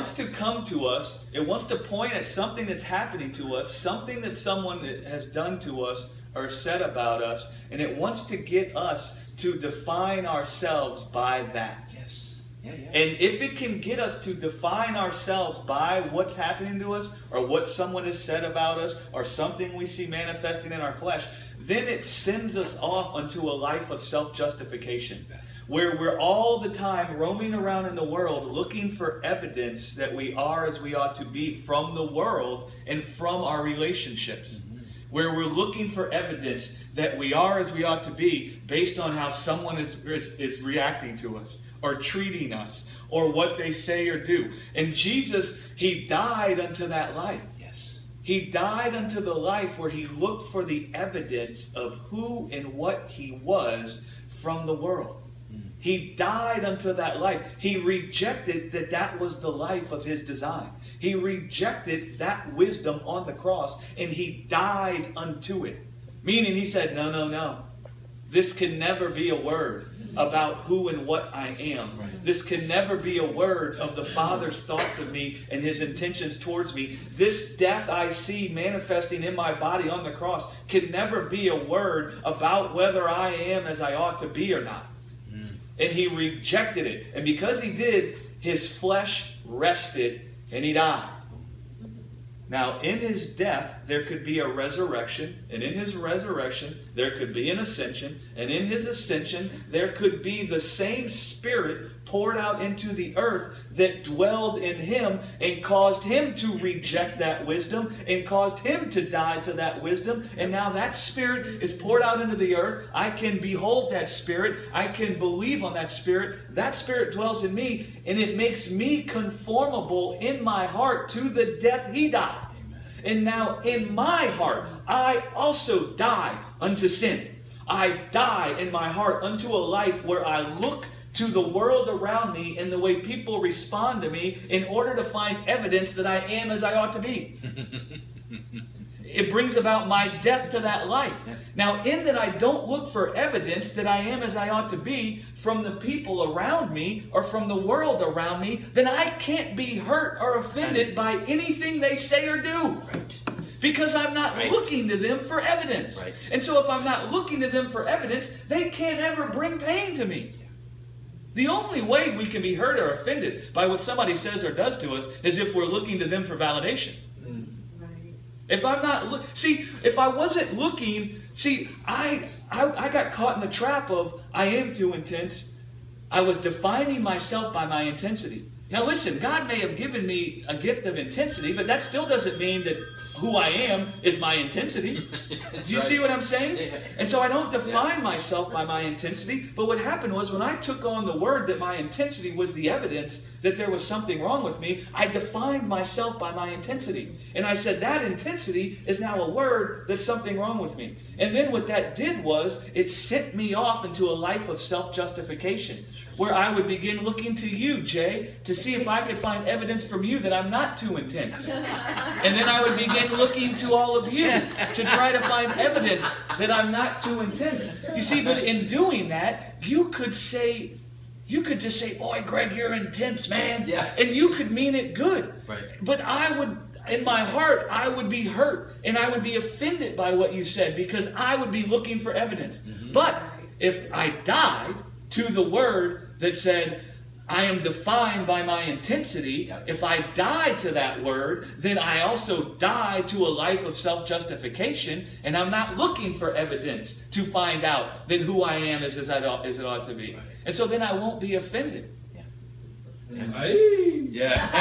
wants to come to us. It wants to point at something that's happening to us, something that someone has done to us or said about us, and it wants to get us to define ourselves by that. Yes. Yeah. And if it can get us to define ourselves by what's happening to us, or what someone has said about us, or something we see manifesting in our flesh, then it sends us off onto a life of self-justification, where we're all the time roaming around in the world looking for evidence that we are as we ought to be from the world and from our relationships. Where we're looking for evidence that we are as we ought to be based on how someone is reacting to us or treating us or what they say or do. And Jesus, He died unto that life. Yes. He died unto the life where He looked for the evidence of who and what He was from the world. He died unto that life. He rejected that was the life of His design. He rejected that wisdom on the cross, and He died unto it. Meaning He said, no. This can never be a word about who and what I am. Right. This can never be a word of the Father's thoughts of me and His intentions towards me. This death I see manifesting in my body on the cross can never be a word about whether I am as I ought to be or not. And He rejected it. And because He did, His flesh rested and He died. Now, in His death, there could be a resurrection. And in His resurrection, there could be an ascension. And in His ascension, there could be the same Spirit poured out into the earth that dwelled in Him and caused Him to reject that wisdom and caused Him to die to that wisdom. And now that Spirit is poured out into the earth. I can behold that Spirit. I can believe on that Spirit. That Spirit dwells in me, and it makes me conformable in my heart to the death He died. And now in my heart, I also die unto sin. I die in my heart unto a life where I look to the world around me and the way people respond to me in order to find evidence that I am as I ought to be. It brings about my death to that life. Now, in that I don't look for evidence that I am as I ought to be from the people around me or from the world around me, then I can't be hurt or offended by anything they say or do. Right. Because I'm not looking to them for evidence. Right. And so if I'm not looking to them for evidence, they can't ever bring pain to me. The only way we can be hurt or offended by what somebody says or does to us is if we're looking to them for validation. If I'm not if I wasn't looking, I got caught in the trap of I am too intense. I was defining myself by my intensity. Now listen, God may have given me a gift of intensity, but that still doesn't mean that who I am is my intensity. Do you see what I'm saying? Yeah. And so I don't define myself by my intensity, but what happened was when I took on the word that my intensity was the evidence that there was something wrong with me, I defined myself by my intensity. And I said that intensity is now a word that's something wrong with me. And then what that did was it sent me off into a life of self-justification, where I would begin looking to you, Jay, to see if I could find evidence from you that I'm not too intense. And then I would begin looking to all of you to try to find evidence that I'm not too intense. You see, but in doing that, you could just say, boy, Greg, you're intense, man. Yeah. And you could mean it good. Right. But in my heart, I would be hurt and I would be offended by what you said because I would be looking for evidence. But if I died to the word that said, I am defined by my intensity. If I die to that word, then I also die to a life of self-justification, and I'm not looking for evidence to find out that who I am is as it ought to be. And so then I won't be offended. Yeah.